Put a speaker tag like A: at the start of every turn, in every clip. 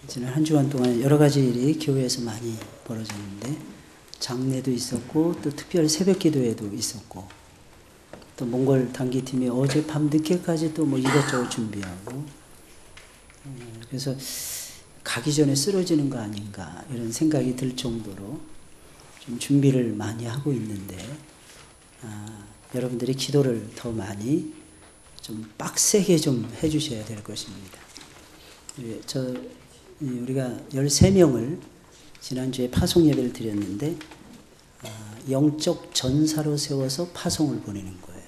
A: 지난 한 주간 동안 여러 가지 일이 교회에서 많이 벌어졌는데 장례도 있었고 또 특별 새벽 기도회도 있었고 또 몽골 단기팀이 어제 밤 늦게까지 또 뭐 이것저것 준비하고 그래서 가기 전에 쓰러지는 거 아닌가 이런 생각이 들 정도로 좀 준비를 많이 하고 있는데 여러분들이 기도를 더 많이 좀 빡세게 좀 해주셔야 될 것입니다. 우리가 13명을 지난주에 파송 예배를 드렸는데 영적 전사로 세워서 파송을 보내는 거예요.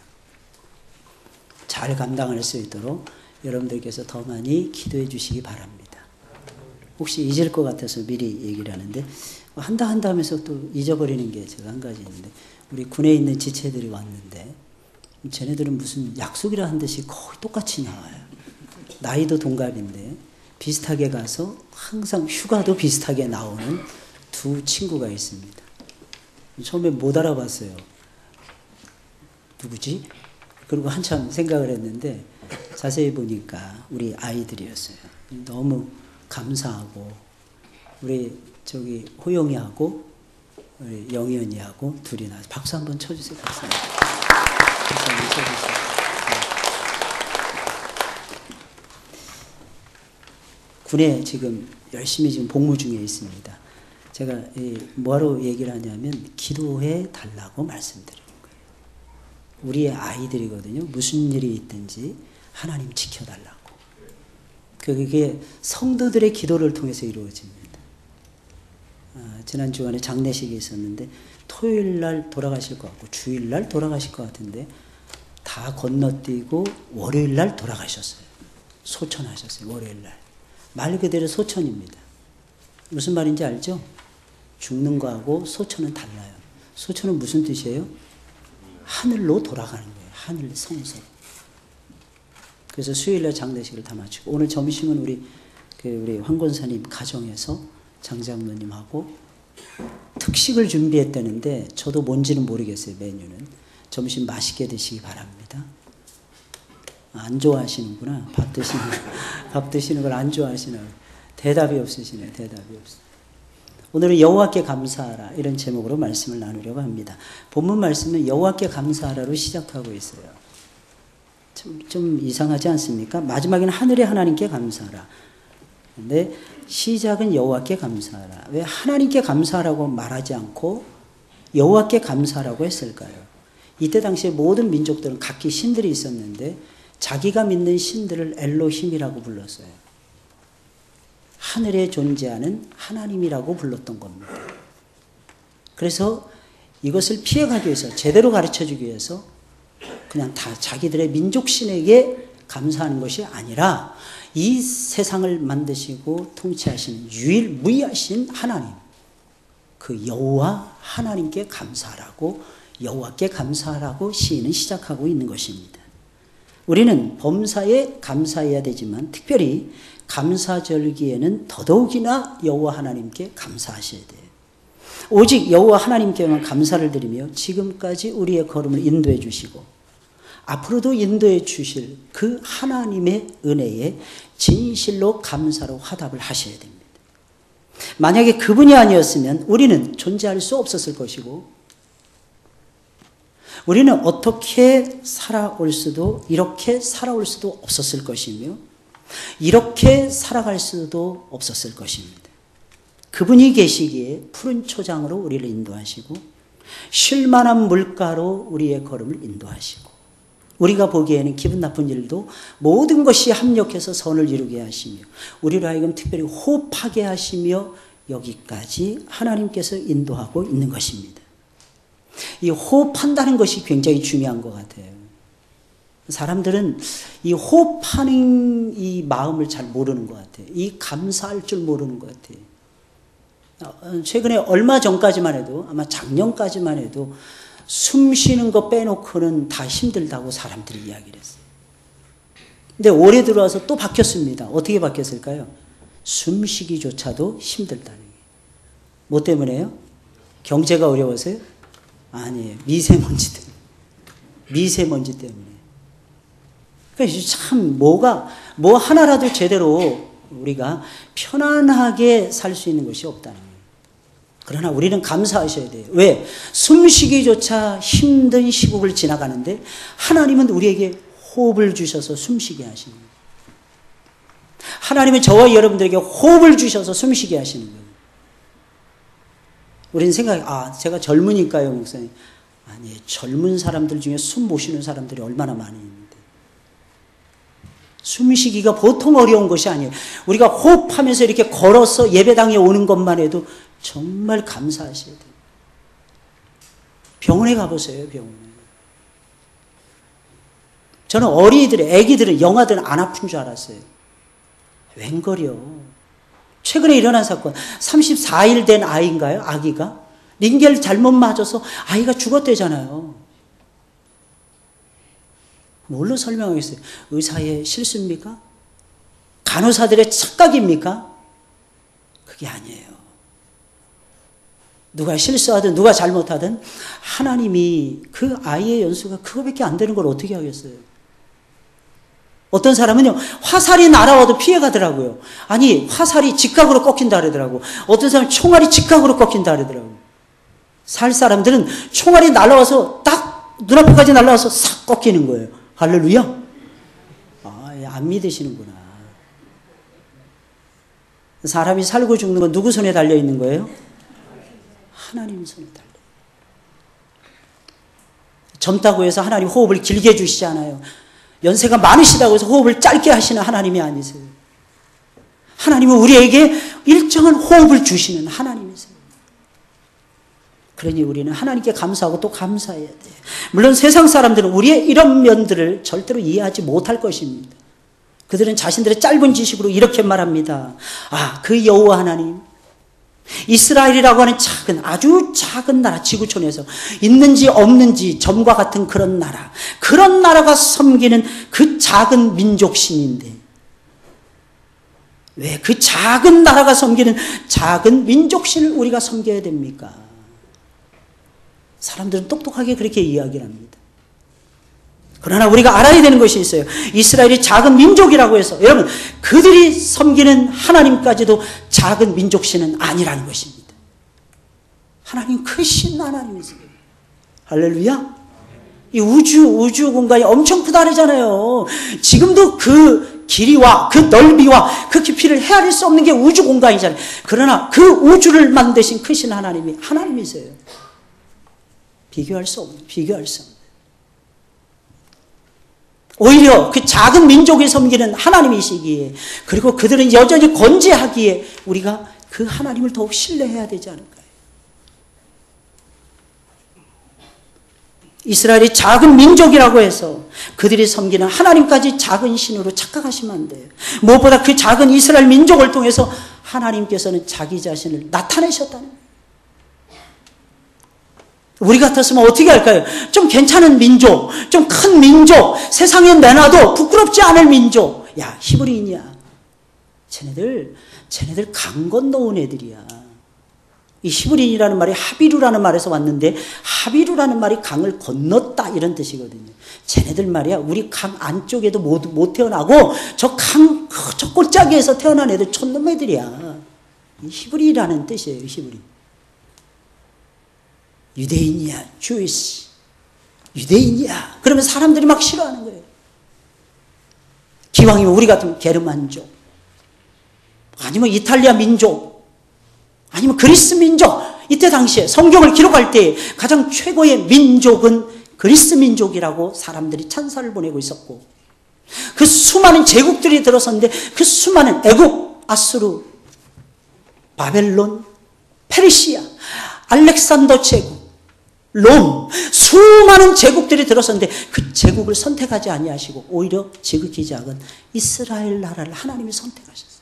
A: 잘 감당할 수 있도록 여러분들께서 더 많이 기도해 주시기 바랍니다. 혹시 잊을 것 같아서 미리 얘기를 하는데 한다 하면서 또 잊어버리는 게 제가 한 가지 있는데 우리 군에 있는 지체들이 왔는데 쟤네들은 무슨 약속이라 한 듯이 거의 똑같이 나와요. 나이도 동갑인데 비슷하게 가서 항상 휴가도 비슷하게 나오는 두 친구가 있습니다. 처음에 못 알아봤어요. 누구지? 그리고 한참 생각을 했는데 자세히 보니까 우리 아이들이었어요. 너무 감사하고 우리 호영이하고 우리 영현이하고 둘이 나와서 박수 한번 쳐주세요. 박수 한번 쳐주세요. 군에 지금 열심히 지금 복무 중에 있습니다. 제가 뭐하러 얘기를 하냐면 기도해 달라고 말씀드리는 거예요. 우리의 아이들이거든요. 무슨 일이 있든지 하나님 지켜달라고. 그게 성도들의 기도를 통해서 이루어집니다. 지난 주간에 장례식이 있었는데 토요일 날 돌아가실 것 같고 주일 날 돌아가실 것 같은데 다 건너뛰고 월요일 날 돌아가셨어요. 소천하셨어요. 월요일 날. 말 그대로 소천입니다. 무슨 말인지 알죠? 죽는 거하고 소천은 달라요. 소천은 무슨 뜻이에요? 하늘로 돌아가는 거예요. 하늘 성소. 그래서 수요일날 장례식을 다 마치고 오늘 점심은 우리 황 권사님 가정에서 장 장로님하고 특식을 준비했다는데 저도 뭔지는 모르겠어요. 메뉴는. 점심 맛있게 드시기 바랍니다. 안 좋아하시는구나. 밥 드시는 걸 안 좋아하시나. 대답이 없으시네요. 대답이 없어요. 오늘은 여호와께 감사하라 이런 제목으로 말씀을 나누려고 합니다. 본문 말씀은 여호와께 감사하라로 시작하고 있어요. 좀 이상하지 않습니까? 마지막에는 하늘의 하나님께 감사하라. 근데 시작은 여호와께 감사하라. 왜 하나님께 감사하라고 말하지 않고 여호와께 감사하라고 했을까요? 이때 당시에 모든 민족들은 각기 신들이 있었는데 자기가 믿는 신들을 엘로힘이라고 불렀어요. 하늘에 존재하는 하나님이라고 불렀던 겁니다. 그래서 이것을 피해가기 위해서 제대로 가르쳐주기 위해서 그냥 다 자기들의 민족신에게 감사하는 것이 아니라 이 세상을 만드시고 통치하시는 유일무이하신 하나님 그 여호와 하나님께 감사하라고 여호와께 감사하라고 시인은 시작하고 있는 것입니다. 우리는 범사에 감사해야 되지만 특별히 감사절기에는 더더욱이나 여호와 하나님께 감사하셔야 돼요. 오직 여호와 하나님께만 감사를 드리며 지금까지 우리의 걸음을 인도해 주시고 앞으로도 인도해 주실 그 하나님의 은혜에 진실로 감사로 화답을 하셔야 됩니다. 만약에 그분이 아니었으면 우리는 존재할 수 없었을 것이고 우리는 어떻게 살아올 수도 이렇게 살아올 수도 없었을 것이며 이렇게 살아갈 수도 없었을 것입니다. 그분이 계시기에 푸른 초장으로 우리를 인도하시고 쉴만한 물가로 우리의 걸음을 인도하시고 우리가 보기에는 기분 나쁜 일도 모든 것이 합력해서 선을 이루게 하시며 우리로 하여금 특별히 호흡하게 하시며 여기까지 하나님께서 인도하고 있는 것입니다. 이 호흡한다는 것이 굉장히 중요한 것 같아요. 사람들은 이 호흡하는 이 마음을 잘 모르는 것 같아요. 이 감사할 줄 모르는 것 같아요. 최근에 얼마 전까지만 해도 아마 작년까지만 해도 숨 쉬는 거 빼놓고는 다 힘들다고 사람들이 이야기를 했어요. 근데 올해 들어와서 또 바뀌었습니다. 어떻게 바뀌었을까요? 숨쉬기조차도 힘들다는 게. 뭐 때문에요? 경제가 어려워서요? 아니에요. 미세먼지 때문에. 미세먼지 때문에. 그러니까 참 뭐 하나라도 제대로 우리가 편안하게 살 수 있는 것이 없다는 거예요. 그러나 우리는 감사하셔야 돼요. 왜? 숨쉬기조차 힘든 시국을 지나가는데 하나님은 우리에게 호흡을 주셔서 숨쉬게 하시는 거예요. 하나님은 저와 여러분들에게 호흡을 주셔서 숨쉬게 하시는 거예요. 우리는 제가 젊으니까요, 목사님. 아니, 젊은 사람들 중에 숨 못 쉬는 사람들이 얼마나 많이 있는데. 숨쉬기가 보통 어려운 것이 아니에요. 우리가 호흡하면서 이렇게 걸어서 예배당에 오는 것만 해도 정말 감사하셔야 돼요. 병원에 가보세요, 병원에. 저는 애기들은, 영아들은 안 아픈 줄 알았어요. 웬걸요. 최근에 일어난 사건, 34일 된 아이인가요? 아기가? 링겔 잘못 맞아서 아이가 죽었대잖아요. 뭘로 설명하겠어요? 의사의 실수입니까? 간호사들의 착각입니까? 그게 아니에요. 누가 실수하든 누가 잘못하든 하나님이 그 아이의 연수가 그거밖에 안 되는 걸 어떻게 하겠어요? 어떤 사람은요, 화살이 날아와도 피해가더라고요. 아니, 화살이 직각으로 꺾인다 그러더라고. 어떤 사람은 총알이 직각으로 꺾인다 그러더라고. 살 사람들은 총알이 날아와서 딱 눈앞에까지 날아와서 싹 꺾이는 거예요. 할렐루야? 안 믿으시는구나. 사람이 살고 죽는 건 누구 손에 달려 있는 거예요? 하나님 손에 달려. 젊다고 해서 하나님 호흡을 길게 주시지 않아요. 연세가 많으시다고 해서 호흡을 짧게 하시는 하나님이 아니세요. 하나님은 우리에게 일정한 호흡을 주시는 하나님이세요. 그러니 우리는 하나님께 감사하고 또 감사해야 돼요. 물론 세상 사람들은 우리의 이런 면들을 절대로 이해하지 못할 것입니다. 그들은 자신들의 짧은 지식으로 이렇게 말합니다. 그 여호와 하나님, 이스라엘이라고 하는 아주 작은 나라, 지구촌에서 있는지 없는지 점과 같은 그런 나라가 섬기는 그 작은 민족신인데 왜 그 작은 나라가 섬기는 작은 민족신을 우리가 섬겨야 됩니까? 사람들은 똑똑하게 그렇게 이야기를 합니다. 그러나 우리가 알아야 되는 것이 있어요. 이스라엘이 작은 민족이라고 해서 여러분, 그들이 섬기는 하나님까지도 작은 민족신은 아니라는 것입니다. 하나님 크신 하나님이세요. 할렐루야. 이 우주 공간이 엄청 크다 그러잖아요. 지금도 그 길이와 그 넓이와 그 깊이를 헤아릴 수 없는 게 우주 공간이잖아요. 그러나 그 우주를 만드신 크신 하나님이 하나님이세요. 비교할 수 없는. 오히려 그 작은 민족이 섬기는 하나님이시기에, 그리고 그들은 여전히 건재하기에 우리가 그 하나님을 더욱 신뢰해야 되지 않을까요? 이스라엘이 작은 민족이라고 해서 그들이 섬기는 하나님까지 작은 신으로 착각하시면 안 돼요. 무엇보다 그 작은 이스라엘 민족을 통해서 하나님께서는 자기 자신을 나타내셨다는 거예요. 우리 같았으면 어떻게 할까요? 좀 괜찮은 민족, 좀 큰 민족, 세상에 내놔도 부끄럽지 않을 민족. 야, 히브리인이야. 쟤네들 강 건너온 애들이야. 이 히브리인이라는 말이 하비루라는 말에서 왔는데, 하비루라는 말이 강을 건넜다 이런 뜻이거든요. 쟤네들 말이야, 우리 강 안쪽에도 못 태어나고 저 골짜기에서 태어난 애들 촌놈 애들이야. 이 히브리라는 뜻이에요, 히브리. 유대인이야, 주이시. 유대인이야. 그러면 사람들이 막 싫어하는 거예요. 기왕이면 우리 같으면 게르만족, 아니면 이탈리아 민족, 아니면 그리스 민족. 이때 당시에 성경을 기록할 때 가장 최고의 민족은 그리스 민족이라고 사람들이 찬사를 보내고 있었고, 그 수많은 제국들이 들어섰는데 그 수많은 애국, 아수르, 바벨론, 페르시아, 알렉산더 제국, 롬, 수많은 제국들이 들어섰는데 그 제국을 선택하지 아니하시고 오히려 지극히 작은 이스라엘 나라를 하나님이 선택하셨어요.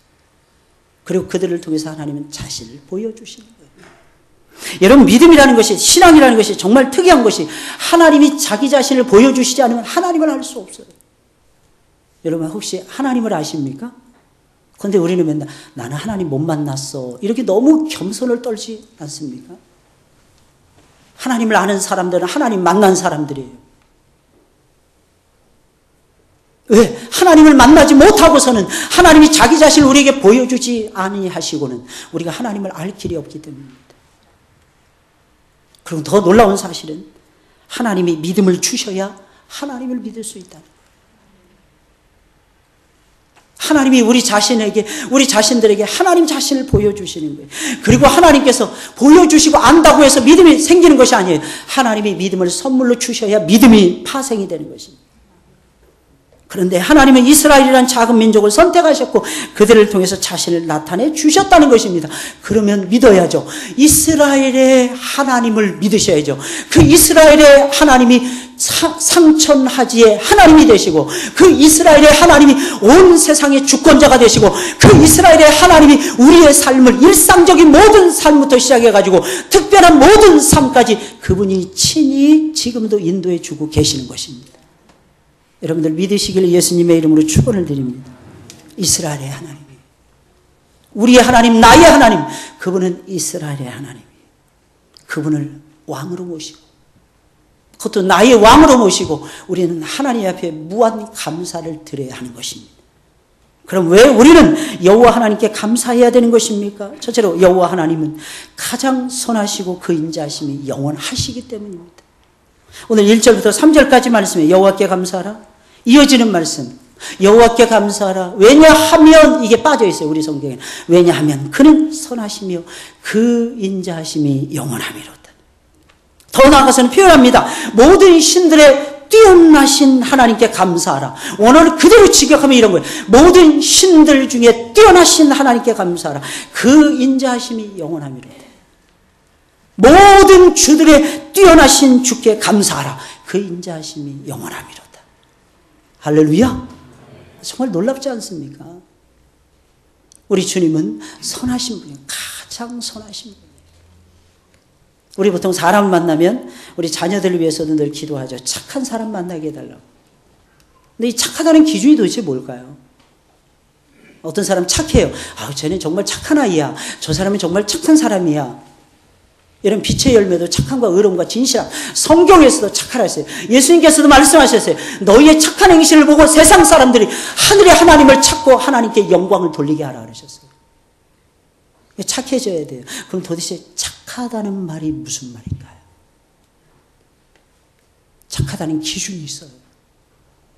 A: 그리고 그들을 통해서 하나님은 자신을 보여주시는 거예요. 여러분, 믿음이라는 것이, 신앙이라는 것이 정말 특이한 것이, 하나님이 자기 자신을 보여주시지 않으면 하나님을 알 수 없어요. 여러분, 혹시 하나님을 아십니까? 그런데 우리는 맨날 나는 하나님 못 만났어, 이렇게 너무 겸손을 떨지 않습니까? 하나님을 아는 사람들은 하나님 만난 사람들이에요. 왜? 하나님을 만나지 못하고서는 하나님이 자기 자신을 우리에게 보여주지 아니하시고는 우리가 하나님을 알 길이 없기 때문입니다. 그리고 더 놀라운 사실은 하나님이 믿음을 주셔야 하나님을 믿을 수 있다. 하나님이 우리 자신들에게 하나님 자신을 보여주시는 거예요. 그리고 하나님께서 보여주시고 안다고 해서 믿음이 생기는 것이 아니에요. 하나님이 믿음을 선물로 주셔야 믿음이 파생이 되는 것입니다. 그런데 하나님은 이스라엘이라는 작은 민족을 선택하셨고 그들을 통해서 자신을 나타내 주셨다는 것입니다. 그러면 믿어야죠. 이스라엘의 하나님을 믿으셔야죠. 그 이스라엘의 하나님이 상천하지의 하나님이 되시고 그 이스라엘의 하나님이 온 세상의 주권자가 되시고 그 이스라엘의 하나님이 우리의 삶을 일상적인 모든 삶부터 시작해가지고 특별한 모든 삶까지 그분이 친히 지금도 인도해 주고 계시는 것입니다. 여러분들 믿으시길 예수님의 이름으로 축원을 드립니다. 이스라엘의 하나님, 우리의 하나님, 나의 하나님, 그분은 이스라엘의 하나님, 그분을 왕으로 모시고 그것도 나의 왕으로 모시고 우리는 하나님 앞에 무한 감사를 드려야 하는 것입니다. 그럼 왜 우리는 여호와 하나님께 감사해야 되는 것입니까? 첫째로 여호와 하나님은 가장 선하시고 그 인자하심이 영원하시기 때문입니다. 오늘 1절부터 3절까지 말씀에 여호와께 감사하라. 이어지는 말씀, 여호와께 감사하라. 왜냐하면 이게 빠져 있어요. 우리 성경에. 왜냐하면 그는 선하시며 그 인자하심이 영원하미로다. 더 나아가서는 표현합니다. 모든 신들의 뛰어나신 하나님께 감사하라. 원어를 그대로 직역하면 이런 거예요. 모든 신들 중에 뛰어나신 하나님께 감사하라. 그 인자하심이 영원하미로다. 모든 주들의 뛰어나신 주께 감사하라. 그 인자하심이 영원하미로다. 할렐루야. 정말 놀랍지 않습니까? 우리 주님은 선하신 분이에요. 가장 선하신 분이에요. 우리 보통 사람 만나면 우리 자녀들을 위해서도 늘 기도하죠. 착한 사람 만나게 해달라고. 근데 이 착하다는 기준이 도대체 뭘까요? 어떤 사람 착해요. 쟤는 정말 착한 아이야. 저 사람은 정말 착한 사람이야. 이런 빛의 열매도 착함과 의로움과 진실함. 성경에서도 착하라 했어요. 예수님께서도 말씀하셨어요. 너희의 착한 행실을 보고 세상 사람들이 하늘의 하나님을 찾고 하나님께 영광을 돌리게 하라 그러셨어요. 착해져야 돼요. 그럼 도대체 착하다는 말이 무슨 말인가요? 착하다는 기준이 있어요.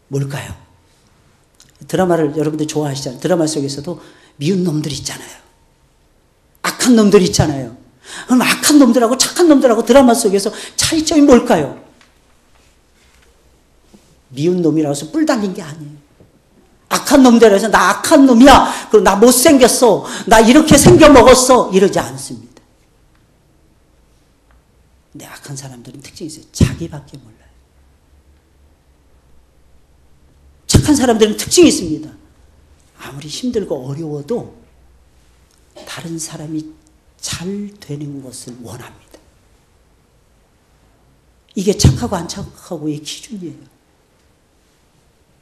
A: 뭘까요? 드라마를 여러분들 좋아하시잖아요. 드라마 속에서도 미운 놈들 있잖아요. 악한 놈들 있잖아요. 그럼 악한 놈들하고 착한 놈들하고 드라마 속에서 차이점이 뭘까요? 미운 놈이라고 해서 뿔 달린 게 아니에요. 악한 놈들이라고 해서 나 악한 놈이야. 그리고 나 못생겼어. 나 이렇게 생겨먹었어. 이러지 않습니다. 근데 악한 사람들은 특징이 있어요. 자기밖에 몰라요. 착한 사람들은 특징이 있습니다. 아무리 힘들고 어려워도 다른 사람이 잘 되는 것을 원합니다. 이게 착하고 안 착하고의 기준이에요.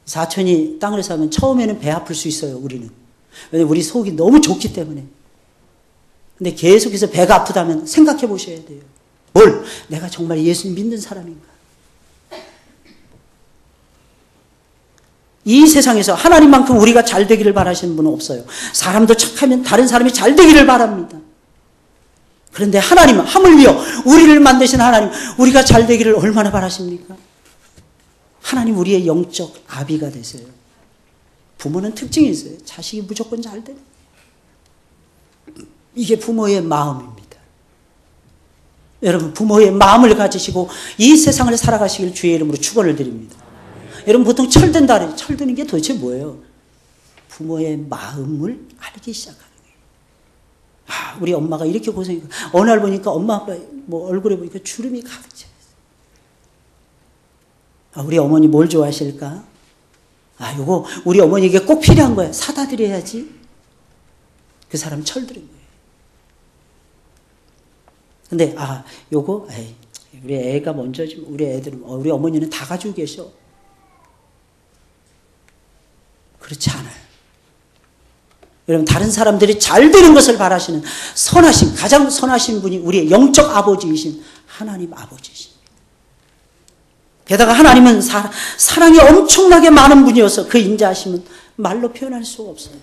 A: 사촌이 땅을 사면 처음에는 배 아플 수 있어요. 우리는. 왜냐하면 우리 속이 너무 좋기 때문에. 근데 계속해서 배가 아프다면 생각해 보셔야 돼요. 뭘? 내가 정말 예수 믿는 사람인가? 이 세상에서 하나님만큼 우리가 잘 되기를 바라시는 분은 없어요. 사람도 착하면 다른 사람이 잘 되기를 바랍니다. 그런데 하나님은 하물며 우리를 만드신 하나님, 우리가 잘 되기를 얼마나 바라십니까? 하나님 우리의 영적 아비가 되세요. 부모는 특징이 있어요. 자식이 무조건 잘 되는. 이게 부모의 마음입니다. 여러분 부모의 마음을 가지시고 이 세상을 살아가시길 주의 이름으로 축원을 드립니다. 여러분 보통 철든다 그래요. 철드는 게 도대체 뭐예요? 부모의 마음을 알기 시작하는 거예요. 우리 엄마가 이렇게 고생했고 어느 날 보니까 엄마 아빠 얼굴에 보니까 주름이 가득 차 있어요. 우리 어머니 뭘 좋아하실까? 요거 우리 어머니에게 꼭 필요한 거야. 사다 드려야지. 그 사람 철들은 거예요. 근데 요거 우리 애가 먼저지. 우리 애들은 우리 어머니는 다 가지고 계셔. 그렇지 않아요. 여러분 다른 사람들이 잘 되는 것을 바라시는 선하신 가장 선하신 분이 우리의 영적 아버지이신 하나님 아버지이십니다. 게다가 하나님은 사랑이 엄청나게 많은 분이어서 그 인자하심은 말로 표현할 수가 없어요.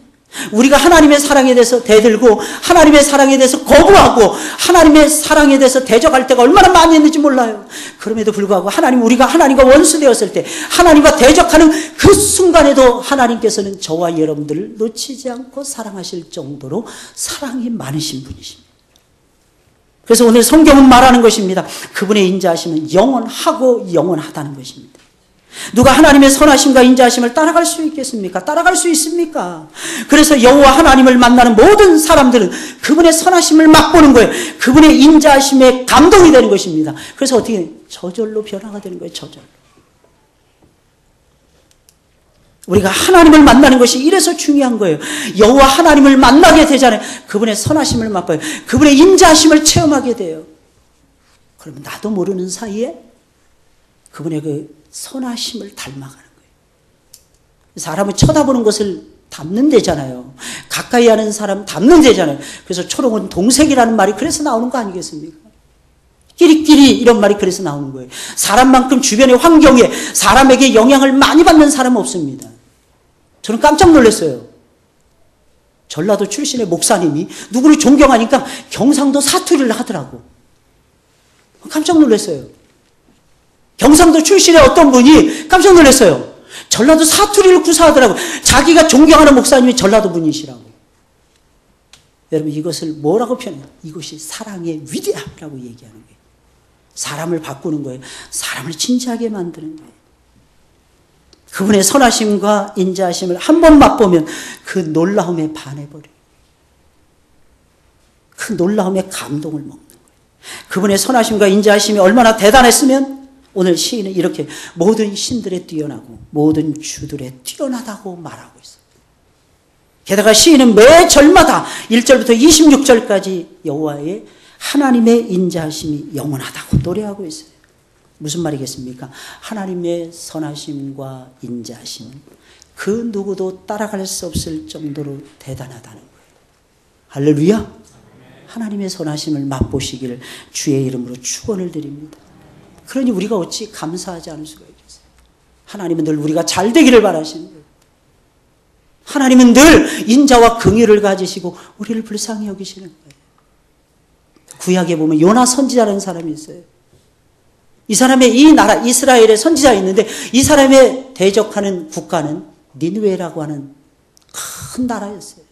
A: 우리가 하나님의 사랑에 대해서 대들고 하나님의 사랑에 대해서 거부하고 하나님의 사랑에 대해서 대적할 때가 얼마나 많이 했는지 몰라요. 그럼에도 불구하고 우리가 하나님과 원수되었을 때 하나님과 대적하는 그 순간에도 하나님께서는 저와 여러분들을 놓치지 않고 사랑하실 정도로 사랑이 많으신 분이십니다. 그래서 오늘 성경은 말하는 것입니다. 그분의 인자하심은 영원하고 영원하다는 것입니다. 누가 하나님의 선하심과 인자하심을 따라갈 수 있겠습니까? 따라갈 수 있습니까? 그래서 여호와 하나님을 만나는 모든 사람들은 그분의 선하심을 맛보는 거예요. 그분의 인자하심에 감동이 되는 것입니다. 그래서 어떻게 저절로 변화가 되는 거예요. 저절로. 우리가 하나님을 만나는 것이 이래서 중요한 거예요. 여호와 하나님을 만나게 되잖아요. 그분의 선하심을 맛봐요. 그분의 인자하심을 체험하게 돼요. 그러면 나도 모르는 사이에 그분의 그 선하심을 닮아가는 거예요. 사람을 쳐다보는 것을 닮는 데잖아요. 가까이 하는 사람 닮는 데잖아요. 그래서 초롱은 동색이라는 말이 그래서 나오는 거 아니겠습니까? 끼리끼리 이런 말이 그래서 나오는 거예요. 사람만큼 주변의 환경에 사람에게 영향을 많이 받는 사람은 없습니다. 저는 깜짝 놀랐어요. 전라도 출신의 목사님이 누구를 존경하니까 경상도 사투리를 하더라고. 깜짝 놀랐어요. 경상도 출신의 어떤 분이 깜짝 놀랐어요. 전라도 사투리를 구사하더라고요. 자기가 존경하는 목사님이 전라도 분이시라고. 여러분 이것을 뭐라고 표현해요? 이것이 사랑의 위대함이라고 얘기하는 거예요. 사람을 바꾸는 거예요. 사람을 진지하게 만드는 거예요. 그분의 선하심과 인자하심을 한 번 맛보면 그 놀라움에 반해버려요. 그 놀라움에 감동을 먹는 거예요. 그분의 선하심과 인자하심이 얼마나 대단했으면 오늘 시인은 이렇게 모든 신들에 뛰어나고 모든 주들에 뛰어나다고 말하고 있어요. 게다가 시인은 매 절마다 1절부터 26절까지 여호와의 하나님의 인자하심이 영원하다고 노래하고 있어요. 무슨 말이겠습니까? 하나님의 선하심과 인자하심은 그 누구도 따라갈 수 없을 정도로 대단하다는 거예요. 할렐루야! 하나님의 선하심을 맛보시기를 주의 이름으로 축원을 드립니다. 그러니 우리가 어찌 감사하지 않을 수가 있겠어요. 하나님은 늘 우리가 잘 되기를 바라시는 거예요. 하나님은 늘 인자와 긍휼을 가지시고 우리를 불쌍히 여기시는 거예요. 구약에 보면 요나 선지자라는 사람이 있어요. 이 사람의 이 나라 이스라엘의 선지자가 있는데 이 사람의 대적하는 국가는 니느웨라고 하는 큰 나라였어요.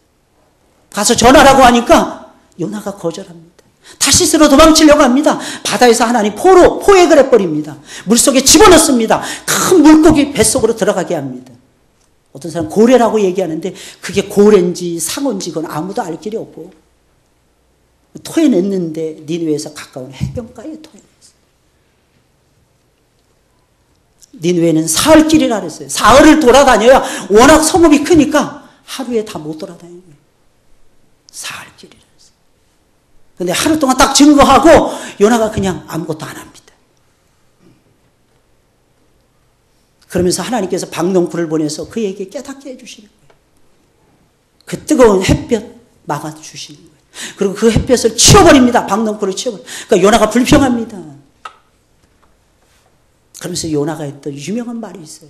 A: 가서 전하라고 하니까 요나가 거절합니다. 타시스로 도망치려고 합니다. 바다에서 하나님 포획을 해버립니다. 물속에 집어넣습니다. 큰 물고기 뱃속으로 들어가게 합니다. 어떤 사람 고래라고 얘기하는데 그게 고래인지 상어인지 그건 아무도 알 길이 없고 토해냈는데 니느웨에서 가까운 해변가에 토해냈어요. 니느웨는 사흘길이라 그랬어요. 사흘을 돌아다녀야 워낙 성읍이 크니까 하루에 다 못 돌아다니는 거예요. 사흘길이라 했어요. 그런데 하루 동안 딱 증거하고 요나가 그냥 아무것도 안 합니다. 그러면서 하나님께서 박농쿨을 보내서 그에게 깨닫게 해주시는 거예요. 그 뜨거운 햇볕 막아주시는 거예요. 그리고 그 햇볕을 치워버립니다. 박농쿨을 치워버립니다. 그러니까 요나가 불평합니다. 그러면서 요나가 했던 유명한 말이 있어요.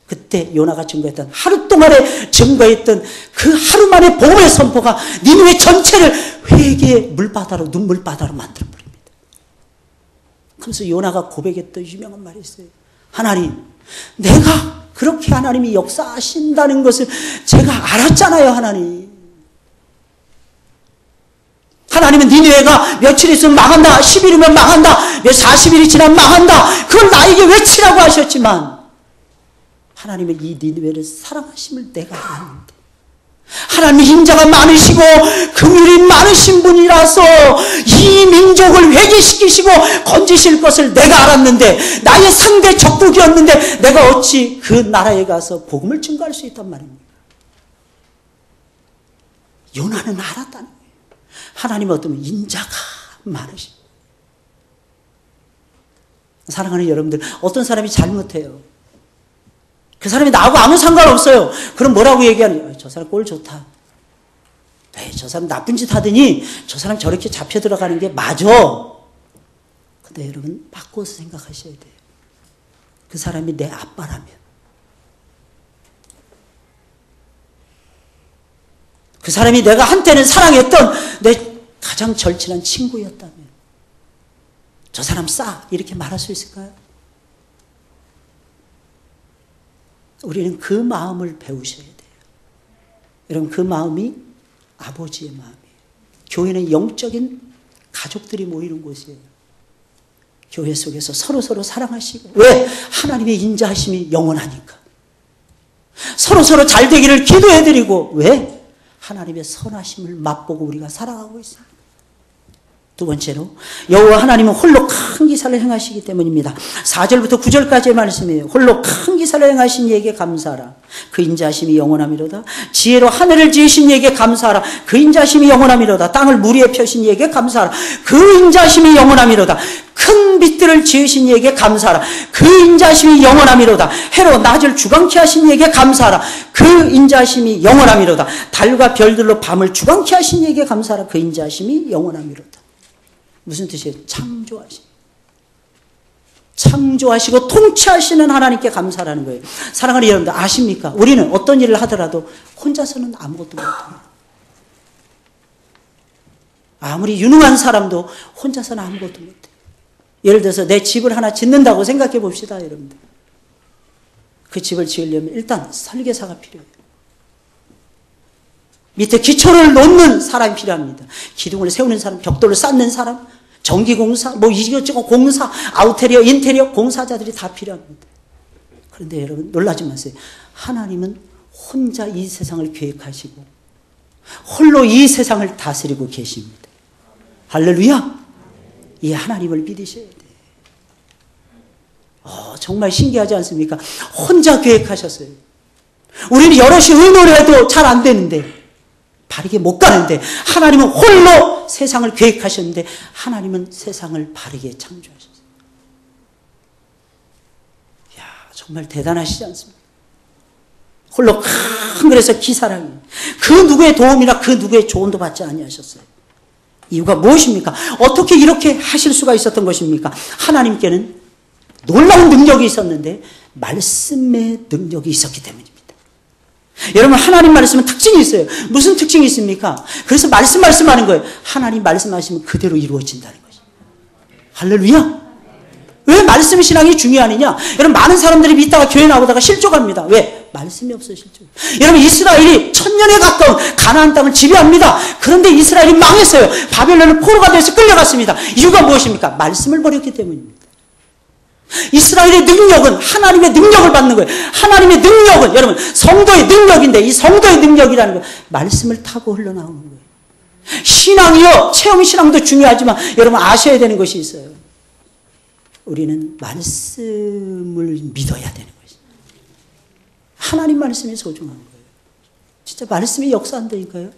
A: 그때 요나가 증거했던 하루 동안에 증거했던 그 하루 만의 복음의 선포가 니느웨 전체를 회개의 물바다로 눈물바다로 만들어버립니다. 그래서 요나가 고백했던 유명한 말이 있어요. 하나님, 내가 그렇게 하나님이 역사하신다는 것을 제가 알았잖아요. 하나님은 니느웨가 며칠 있으면 망한다, 10일이면 망한다, 40일이 지나면 망한다, 그걸 나에게 외치라고 하셨지만 하나님은 이 니느웨를 사랑하심을 내가 알았는데 하나님의 인자가 많으시고 긍휼이 많으신 분이라서 이 민족을 회개시키시고 건지실 것을 내가 알았는데 나의 상대 적국이었는데 내가 어찌 그 나라에 가서 복음을 증거할 수 있단 말입니까? 요나는 알았다는 거예요. 하나님은 어떤 인자가 많으신. 사랑하는 여러분들, 어떤 사람이 잘못해요. 그 사람이 나하고 아무 상관없어요. 그럼 뭐라고 얘기하냐? 저 사람 꼴 좋다. 에이, 저 사람 나쁜 짓 하더니 저 사람 저렇게 잡혀 들어가는 게 맞아. 근데 여러분 바꿔서 생각하셔야 돼요. 그 사람이 내 아빠라면, 그 사람이 내가 한때는 사랑했던 내 가장 절친한 친구였다면 저 사람 싸 이렇게 말할 수 있을까요? 우리는 그 마음을 배우셔야 돼요. 여러분, 그 마음이 아버지의 마음이에요. 교회는 영적인 가족들이 모이는 곳이에요. 교회 속에서 서로서로 사랑하시고, 왜? 하나님의 인자하심이 영원하니까. 서로서로 잘 되기를 기도해드리고, 왜? 하나님의 선하심을 맛보고 우리가 살아가고 있습니다. 두 번째로, 여호와 하나님은 홀로 큰 기사를 행하시기 때문입니다. 4절부터 9절까지의 말씀이에요. 홀로 큰 기사를 행하신 이에게 감사하라. 그 인자하심이 영원하미로다. 지혜로 하늘을 지으신 이에게 감사하라. 그 인자하심이 영원하미로다. 땅을 물 위에 펴신 이에게 감사하라. 그 인자하심이 영원하미로다. 큰 빛들을 지으신 이에게 감사하라. 그 인자하심이 영원하미로다. 해로 낮을 주광케 하신 이에게 감사하라. 그 인자하심이 영원하미로다. 달과 별들로 밤을 주광케 하신 이에게 감사하라. 그 인자하심이 영원하미로다. 무슨 뜻이에요? 창조하시고 통치하시는 하나님께 감사라는 거예요. 사랑하는 여러분들 아십니까? 우리는 어떤 일을 하더라도 혼자서는 아무것도 못합니다. 아무리 유능한 사람도 혼자서는 아무것도 못해요. 예를 들어서 내 집을 하나 짓는다고 생각해 봅시다, 여러분들. 그 집을 지으려면 일단 설계사가 필요해요. 밑에 기초를 놓는 사람이 필요합니다. 기둥을 세우는 사람, 벽돌을 쌓는 사람, 전기공사, 뭐 이것저것 공사, 아우테리어, 인테리어 공사자들이 다 필요합니다. 그런데 여러분 놀라지 마세요. 하나님은 혼자 이 세상을 계획하시고 홀로 이 세상을 다스리고 계십니다. 할렐루야! 이 하나님을 믿으셔야 돼요. 정말 신기하지 않습니까? 혼자 계획하셨어요. 우리는 여럿이 의논을 해도 잘 안 되는데, 바르게 못 가는데, 하나님은 홀로 세상을 계획하셨는데 하나님은 세상을 바르게 창조하셨어요. 이야, 정말 대단하시지 않습니까? 홀로 큰 그래서 기사랑이 그 누구의 도움이나 그 누구의 조언도 받지 아니하셨어요. 이유가 무엇입니까? 어떻게 이렇게 하실 수가 있었던 것입니까? 하나님께는 놀라운 능력이 있었는데 말씀의 능력이 있었기 때문입니다. 여러분, 하나님 말씀은 특징이 있어요. 무슨 특징이 있습니까? 그래서 말씀하는 거예요. 하나님 말씀하시면 그대로 이루어진다는 거죠. 할렐루야! 왜 말씀 신앙이 중요하느냐? 여러분, 많은 사람들이 믿다가 교회 나오다가 실족합니다. 왜? 말씀이 없어 실족. 여러분, 이스라엘이 1000년에 가까운 가나안 땅을 지배합니다. 그런데 이스라엘이 망했어요. 바벨론을 포로가 돼서 끌려갔습니다. 이유가 무엇입니까? 말씀을 버렸기 때문입니다. 이스라엘의 능력은 하나님의 능력을 받는 거예요. 하나님의 능력은 여러분 성도의 능력인데, 이 성도의 능력이라는 건 말씀을 타고 흘러나오는 거예요. 신앙이요, 체험 신앙도 중요하지만 여러분 아셔야 되는 것이 있어요. 우리는 말씀을 믿어야 되는 것이죠. 하나님 말씀이 소중한 거예요. 진짜 말씀이 역사한다니까요.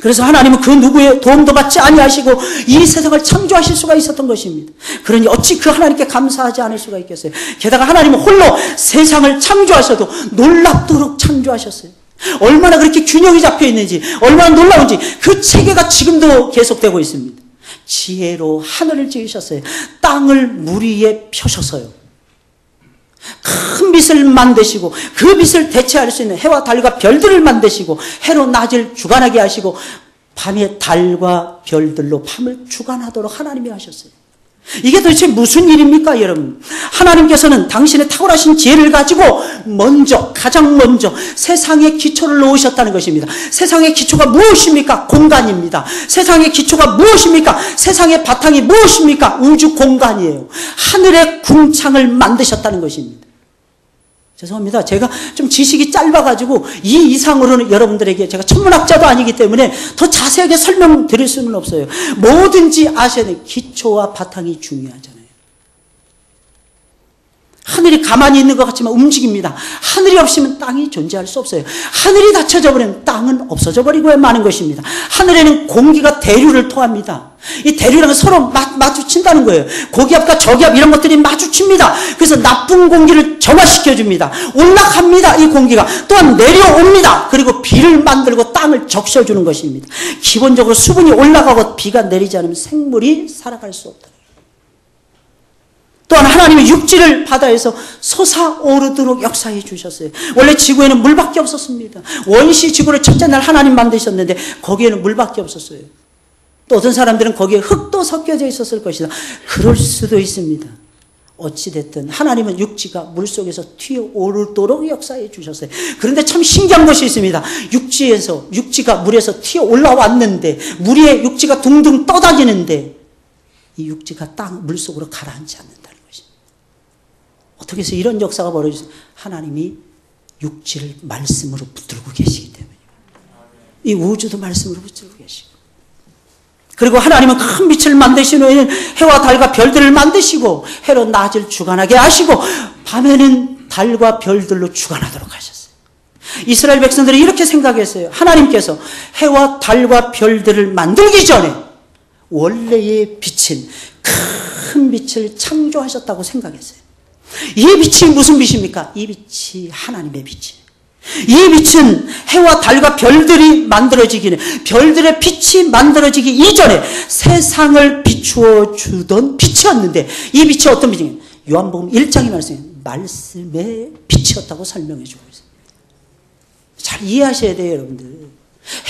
A: 그래서 하나님은 그 누구의 도움도 받지 아니하시고 이 세상을 창조하실 수가 있었던 것입니다. 그러니 어찌 그 하나님께 감사하지 않을 수가 있겠어요. 게다가 하나님은 홀로 세상을 창조하셔도 놀랍도록 창조하셨어요. 얼마나 그렇게 균형이 잡혀 있는지, 얼마나 놀라운지 그 체계가 지금도 계속되고 있습니다. 지혜로 하늘을 지으셨어요. 땅을 물 위에 펴셨어요. 큰 빛을 만드시고 그 빛을 대체할 수 있는 해와 달과 별들을 만드시고 해로 낮을 주관하게 하시고 밤에 달과 별들로 밤을 주관하도록 하나님이 하셨어요. 이게 도대체 무슨 일입니까, 여러분? 하나님께서는 당신의 탁월하신 지혜를 가지고 가장 먼저 세상의 기초를 놓으셨다는 것입니다. 세상의 기초가 무엇입니까? 공간입니다. 세상의 기초가 무엇입니까? 세상의 바탕이 무엇입니까? 우주 공간이에요. 하늘의 궁창을 만드셨다는 것입니다. 죄송합니다. 제가 좀 지식이 짧아가지고 이 이상으로는 여러분들에게, 제가 천문학자도 아니기 때문에 더 자세하게 설명드릴 수는 없어요. 뭐든지 아셔야 돼요. 기초와 바탕이 중요하잖아요. 하늘이 가만히 있는 것 같지만 움직입니다. 하늘이 없으면 땅이 존재할 수 없어요. 하늘이 닫혀져 버리면 땅은 없어져 버리고 마는 것입니다. 하늘에는 공기가 대류를 토합니다. 이 대류랑은 서로 마주친다는 거예요. 고기압과 저기압 이런 것들이 마주칩니다. 그래서 나쁜 공기를 정화시켜줍니다. 올라갑니다. 이 공기가 또한 내려옵니다. 그리고 비를 만들고 땅을 적셔주는 것입니다. 기본적으로 수분이 올라가고 비가 내리지 않으면 생물이 살아갈 수 없다. 또한 하나님의 육지를 바다에서 솟아오르도록 역사해 주셨어요. 원래 지구에는 물밖에 없었습니다. 원시 지구를 첫째 날 하나님 만드셨는데 거기에는 물밖에 없었어요. 또 어떤 사람들은 거기에 흙도 섞여져 있었을 것이다. 그럴 수도 있습니다. 어찌됐든 하나님은 육지가 물속에서 튀어오르도록 역사해 주셨어요. 그런데 참 신기한 것이 있습니다. 육지가 물에서 튀어 올라왔는데 물 위에 육지가 둥둥 떠다니는데 이 육지가 물속으로 가라앉지 않는다는 것입니다. 어떻게 해서 이런 역사가 벌어지죠? 하나님이 육지를 말씀으로 붙들고 계시기 때문입니다. 이 우주도 말씀으로 붙들고 계시고, 그리고 하나님은 큰 빛을 만드신 후에는 해와 달과 별들을 만드시고 해로 낮을 주관하게 하시고 밤에는 달과 별들로 주관하도록 하셨어요. 이스라엘 백성들이 이렇게 생각했어요. 하나님께서 해와 달과 별들을 만들기 전에 원래의 빛은 큰 빛을 창조하셨다고 생각했어요. 이 빛이 무슨 빛입니까? 이 빛이 하나님의 빛이에요. 이 빛은 해와 달과 별들이 만들어지기, 별들의 빛이 만들어지기 이전에 세상을 비추어 주던 빛이었는데, 이 빛이 어떤 빛이냐? 요한복음 1장에 말씀해요. 말씀의 빛이었다고 설명해 주고 있어요. 잘 이해하셔야 돼요, 여러분들.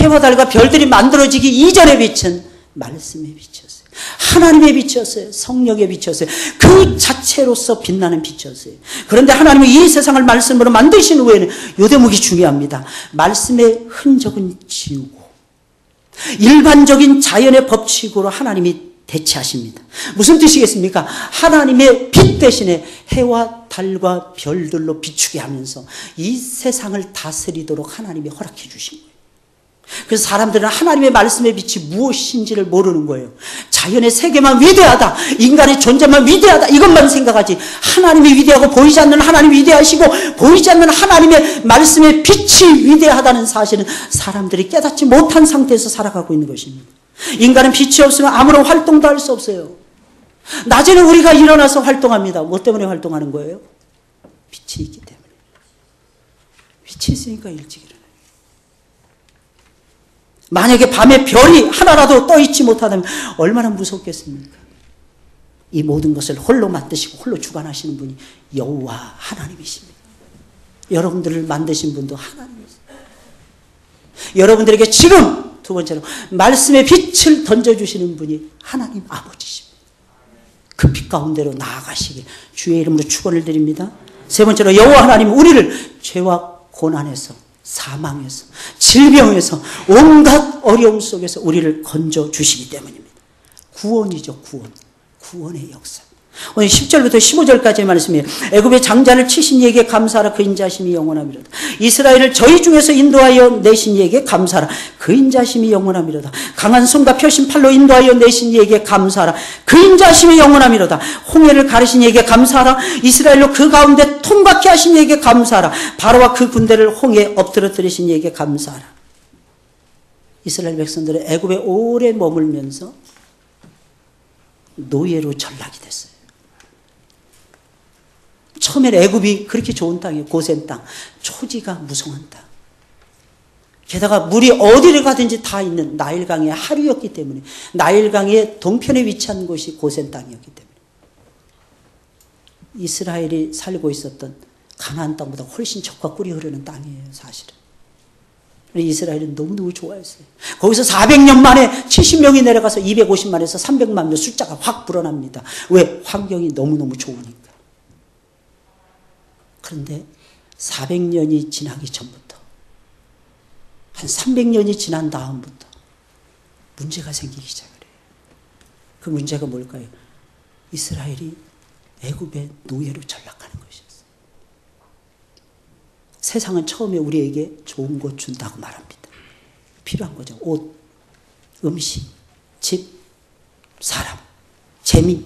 A: 해와 달과 별들이 만들어지기 이전의 빛은 말씀의 빛이었어요. 하나님의 빛이었어요. 성령의 빛이었어요. 그 자체로서 빛나는 빛이었어요. 그런데 하나님은 이 세상을 말씀으로 만드신 후에는 이 대목이 중요합니다. 말씀의 흔적은 지우고 일반적인 자연의 법칙으로 하나님이 대체하십니다. 무슨 뜻이겠습니까? 하나님의 빛 대신에 해와 달과 별들로 비추게 하면서 이 세상을 다스리도록 하나님이 허락해 주신 거예요. 그래서 사람들은 하나님의 말씀의 빛이 무엇인지를 모르는 거예요. 자연의 세계만 위대하다, 인간의 존재만 위대하다, 이것만 생각하지 하나님이 위대하고 보이지 않는 하나님이 위대하시고 보이지 않는 하나님의 말씀의 빛이 위대하다는 사실은 사람들이 깨닫지 못한 상태에서 살아가고 있는 것입니다. 인간은 빛이 없으면 아무런 활동도 할 수 없어요. 낮에는 우리가 일어나서 활동합니다. 뭐 때문에 활동하는 거예요? 빛이 있기 때문에. 빛이 있으니까 일찍 일어나요. 만약에 밤에 별이 하나라도 떠 있지 못하다면 얼마나 무섭겠습니까? 이 모든 것을 홀로 만드시고 홀로 주관하시는 분이 여호와 하나님이십니다. 여러분들을 만드신 분도 하나님이십니다. 여러분들에게 지금 두 번째로 말씀의 빛을 던져주시는 분이 하나님 아버지십니다. 그 빛 가운데로 나아가시길 주의 이름으로 축원을 드립니다. 세 번째로 여호와 하나님은 우리를 죄와 고난에서, 사망에서, 질병에서, 온갖 어려움 속에서 우리를 건져주시기 때문입니다. 구원이죠. 구원의 역사. 오늘 10절부터 15절까지의 말씀이에요. 애굽의 장자를 치신 이에게 감사하라. 그 인자심이 영원하미로다. 이스라엘을 저희 중에서 인도하여 내신 이에게 감사하라. 그 인자심이 영원하미로다. 강한 손과 펴신 팔로 인도하여 내신 이에게 감사하라. 그 인자심이 영원하미로다. 홍해를 가르신 이에게 감사하라. 이스라엘로 그 가운데 통과케 하신 이에게 감사하라. 바로와 그 군대를 홍해에 엎드러뜨리신 이에게 감사하라. 이스라엘 백성들은 애굽에 오래 머물면서 노예로 전락이 됐어요. 처음에는 애굽이 그렇게 좋은 땅이에요. 고센 땅, 초지가 무성한 땅. 게다가 물이 어디를 가든지 다 있는 나일강의 하류였기 때문에, 나일강의 동편에 위치한 곳이 고센 땅이었기 때문에 이스라엘이 살고 있었던 가나안 땅보다 훨씬 젖과 꿀이 흐르는 땅이에요, 사실은. 이스라엘은 너무너무 좋아했어요. 거기서 400년 만에 70명이 내려가서 250만에서 300만 명 숫자가 확 불어납니다. 왜? 환경이 너무너무 좋으니까. 그런데 400년이 지나기 전부터, 한 300년이 지난 다음부터 문제가 생기기 시작을 해요. 그 문제가 뭘까요? 이스라엘이 애굽의 노예로 전락하는 것이었어요. 세상은 처음에 우리에게 좋은 것 준다고 말합니다. 필요한 거죠. 옷, 음식, 집, 사람, 재미,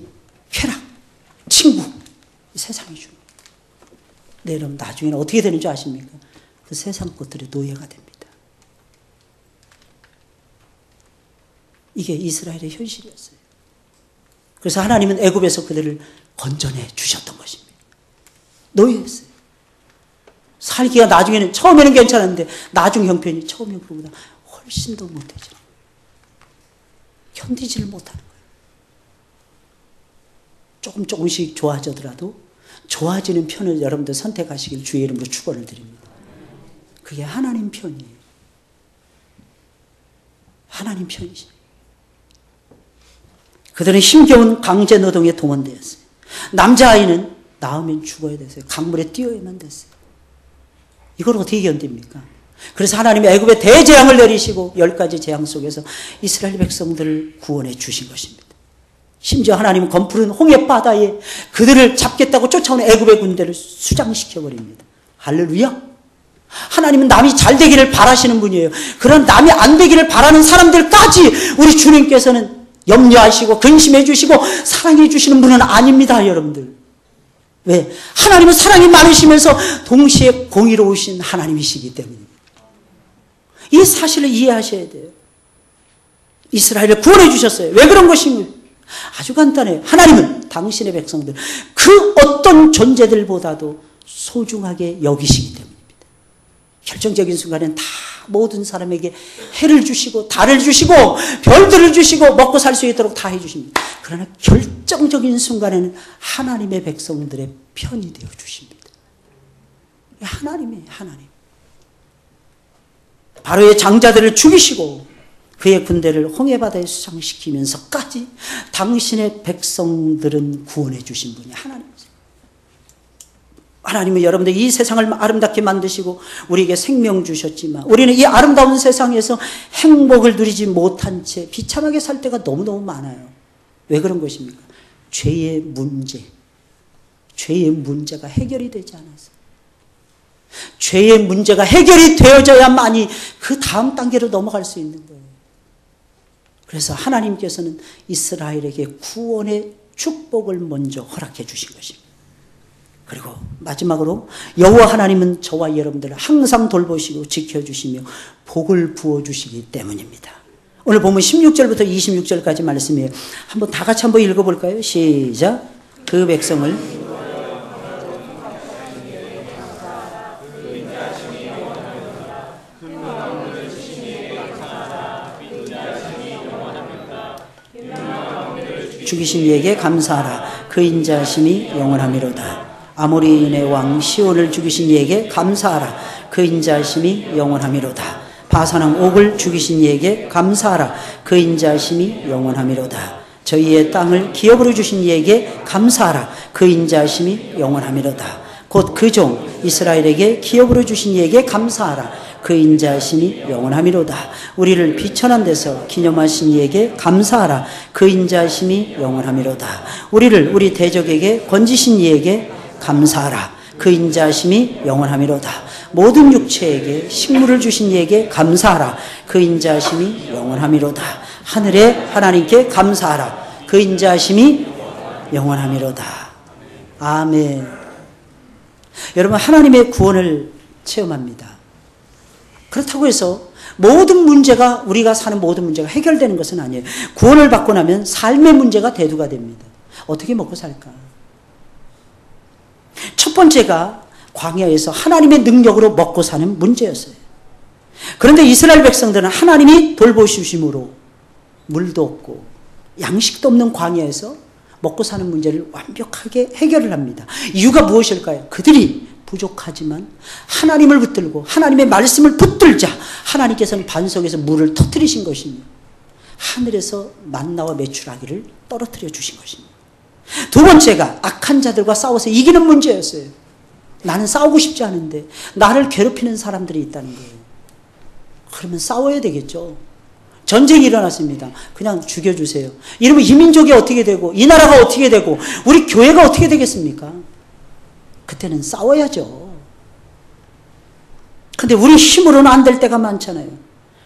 A: 쾌락, 친구, 세상이 주는 거예요. 네, 여러분 나중에는 어떻게 되는 줄 아십니까? 그 세상 것들의 노예가 됩니다. 이게 이스라엘의 현실이었어요. 그래서 하나님은 애굽에서 그들을 건져내 주셨던 것입니다. 노예였어요. 살기가 나중에는, 처음에는 괜찮았는데 나중 형편이 처음 형편보다 훨씬 더 못해져. 견디지를 못하는 거예요. 조금씩 좋아지더라도 좋아지는 편을 여러분들 선택하시길 주의 이름으로 축원을 드립니다. 그게 하나님 편이에요. 하나님 편이죠. 그들은 힘겨운 강제 노동에 동원되었어요. 남자아이는 낳으면 죽어야 됐어요. 강물에 뛰어야만 됐어요. 이걸 어떻게 견딥니까? 그래서 하나님이 애굽에 대재앙을 내리시고 10가지 재앙 속에서 이스라엘 백성들을 구원해 주신 것입니다. 심지어 하나님은 검푸른 홍해 바다에 그들을 잡겠다고 쫓아오는 애굽의 군대를 수장시켜버립니다. 할렐루야. 하나님은 남이 잘 되기를 바라시는 분이에요. 그런 남이 안 되기를 바라는 사람들까지 우리 주님께서는 염려하시고 근심해 주시고 사랑해 주시는 분은 아닙니다, 여러분들. 왜? 하나님은 사랑이 많으시면서 동시에 공의로우신 하나님이시기 때문입니다. 이 사실을 이해하셔야 돼요. 이스라엘을 구원해 주셨어요. 왜 그런 것인가요? 아주 간단해요. 하나님은 당신의 백성들 그 어떤 존재들보다도 소중하게 여기시기 때문입니다. 결정적인 순간엔 다 모든 사람에게 해를 주시고 달을 주시고 별들을 주시고 먹고 살 수 있도록 다 해주십니다. 그러나 결정적인 순간에는 하나님의 백성들의 편이 되어 주십니다. 하나님이에요. 하나님. 바로의 장자들을 죽이시고 그의 군대를 홍해바다에 수장시키면서까지 당신의 백성들은 구원해 주신 분이 하나님이세요. 하나님은 여러분들 이 세상을 아름답게 만드시고 우리에게 생명 주셨지만 우리는 이 아름다운 세상에서 행복을 누리지 못한 채 비참하게 살 때가 너무너무 많아요. 왜 그런 것입니까? 죄의 문제가 해결이 되지 않아서. 죄의 문제가 해결이 되어져야만이 그 다음 단계로 넘어갈 수 있는 거예요. 그래서 하나님께서는 이스라엘에게 구원의 축복을 먼저 허락해 주신 것입니다. 그리고 마지막으로 여호와 하나님은 저와 여러분들을 항상 돌보시고 지켜주시며 복을 부어주시기 때문입니다. 오늘 보면 16절부터 26절까지 말씀이에요. 한번 다 같이 한번 읽어볼까요? 시작. 그 백성을 죽이신 이에게 감사하라. 그 인자하심이 영원하미로다. 아모리인의 왕 시온을 죽이신 이에게 감사하라. 그 인자하심이 영원하미로다. 바산왕 옥을 죽이신 이에게 감사하라. 그 인자하심이 영원하미로다. 저희의 땅을 기업으로 주신 이에게 감사하라. 그 인자하심이 영원하미로다. 곧 그 종 이스라엘에게 기업으로 주신 이에게 감사하라. 그 인자하심이 영원하미로다. 우리를 비천한 데서 기념하신 이에게 감사하라. 그 인자하심이 영원하미로다. 우리를 우리 대적에게 건지신 이에게 감사하라. 그 인자하심이 영원하미로다. 모든 육체에게 식물을 주신 이에게 감사하라. 그 인자하심이 영원하미로다. 하늘의 하나님께 감사하라. 그 인자하심이 영원하미로다. 아멘. 여러분, 하나님의 구원을 체험합니다. 그렇다고 해서 모든 문제가, 우리가 사는 모든 문제가 해결되는 것은 아니에요. 구원을 받고 나면 삶의 문제가 대두가 됩니다. 어떻게 먹고 살까? 첫 번째가 광야에서 하나님의 능력으로 먹고 사는 문제였어요. 그런데 이스라엘 백성들은 하나님이 돌보시심으로 물도 없고 양식도 없는 광야에서 먹고 사는 문제를 완벽하게 해결을 합니다. 이유가 무엇일까요? 그들이 부족하지만 하나님을 붙들고 하나님의 말씀을 붙들자 하나님께서는 반석에서 물을 터뜨리신 것입니다. 하늘에서 만나와 메추라기를 떨어뜨려 주신 것입니다. 두 번째가 악한 자들과 싸워서 이기는 문제였어요. 나는 싸우고 싶지 않은데 나를 괴롭히는 사람들이 있다는 거예요. 그러면 싸워야 되겠죠. 전쟁이 일어났습니다. 그냥 죽여주세요. 이러면 이 민족이 어떻게 되고 이 나라가 어떻게 되고 우리 교회가 어떻게 되겠습니까? 그때는 싸워야죠. 근데 우리 힘으로는 안 될 때가 많잖아요.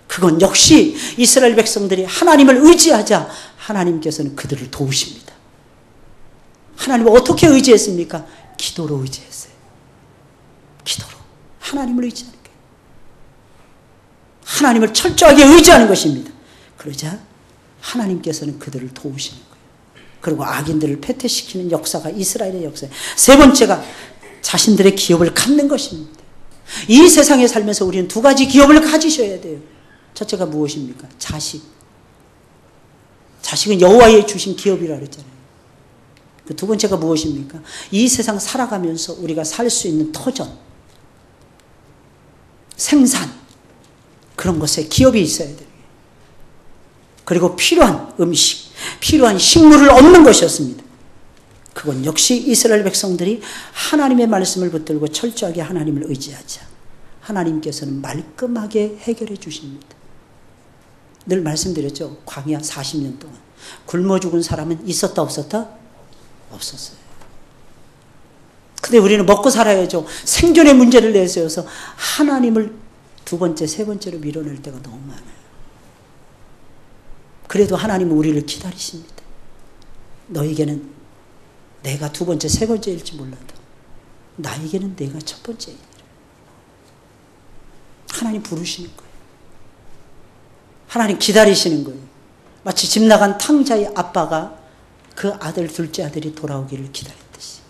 A: 그건 역시 이스라엘 백성들이 하나님을 의지하자 하나님께서는 그들을 도우십니다. 하나님을 어떻게 의지했습니까? 기도로 의지했어요. 기도로. 하나님을 의지하는 거예요. 하나님을 철저하게 의지하는 것입니다. 그러자 하나님께서는 그들을 도우시는 거예요. 그리고 악인들을 패퇴시키는 역사가 이스라엘의 역사예요. 세 번째가 자신들의 기업을 갖는 것입니다. 이 세상에 살면서 우리는 두 가지 기업을 가지셔야 돼요. 첫째가 무엇입니까? 자식. 자식은 여호와의 주신 기업이라 그랬잖아요. 그 두 번째가 무엇입니까? 이 세상 살아가면서 우리가 살 수 있는 터전, 생산, 그런 것에 기업이 있어야 돼요. 그리고 필요한 음식, 필요한 식물을 얻는 것이었습니다. 그건 역시 이스라엘 백성들이 하나님의 말씀을 붙들고 철저하게 하나님을 의지하자 하나님께서는 말끔하게 해결해 주십니다. 늘 말씀드렸죠. 광야 40년 동안 굶어 죽은 사람은 있었다 없었다? 없었어요. 근데 우리는 먹고 살아야죠. 생존의 문제를 내세워서 하나님을 두 번째, 세 번째로 밀어낼 때가 너무 많아요. 그래도 하나님은 우리를 기다리십니다. 너에게는 내가 두 번째, 세 번째일지 몰라도 나에게는 내가 첫 번째이니라. 하나님 부르시는 거예요. 하나님 기다리시는 거예요. 마치 집 나간 탕자의 아빠가 그 아들, 둘째 아들이 돌아오기를 기다렸듯이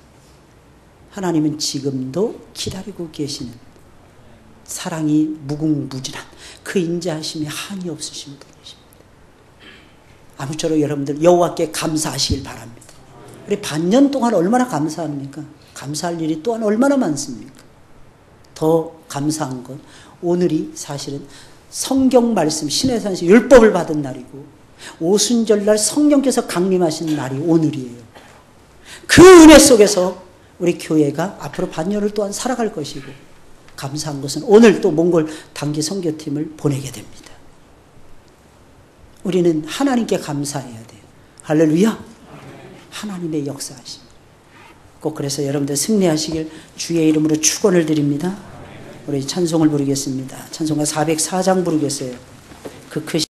A: 하나님은 지금도 기다리고 계시는 사랑이 무궁무진한 그 인자하심이 한이 없으신 분이십니다. 아무쪼록 여러분들 여호와께 감사하시길 바랍니다. 우리 반년 동안 얼마나 감사합니까? 감사할 일이 또한 얼마나 많습니까? 더 감사한 건 오늘이 사실은 성경 말씀 신해산시 율법을 받은 날이고 오순절날 성령께서 강림하신 날이 오늘이에요. 그 은혜 속에서 우리 교회가 앞으로 반년을 또한 살아갈 것이고 감사한 것은 오늘 또 몽골 단기 선교팀을 보내게 됩니다. 우리는 하나님께 감사해야 돼요. 할렐루야. 하나님의 역사하심. 꼭 그래서 여러분들 승리하시길 주의 이름으로 축원을 드립니다. 우리 찬송을 부르겠습니다. 찬송가 404장 부르겠어요. 그 크신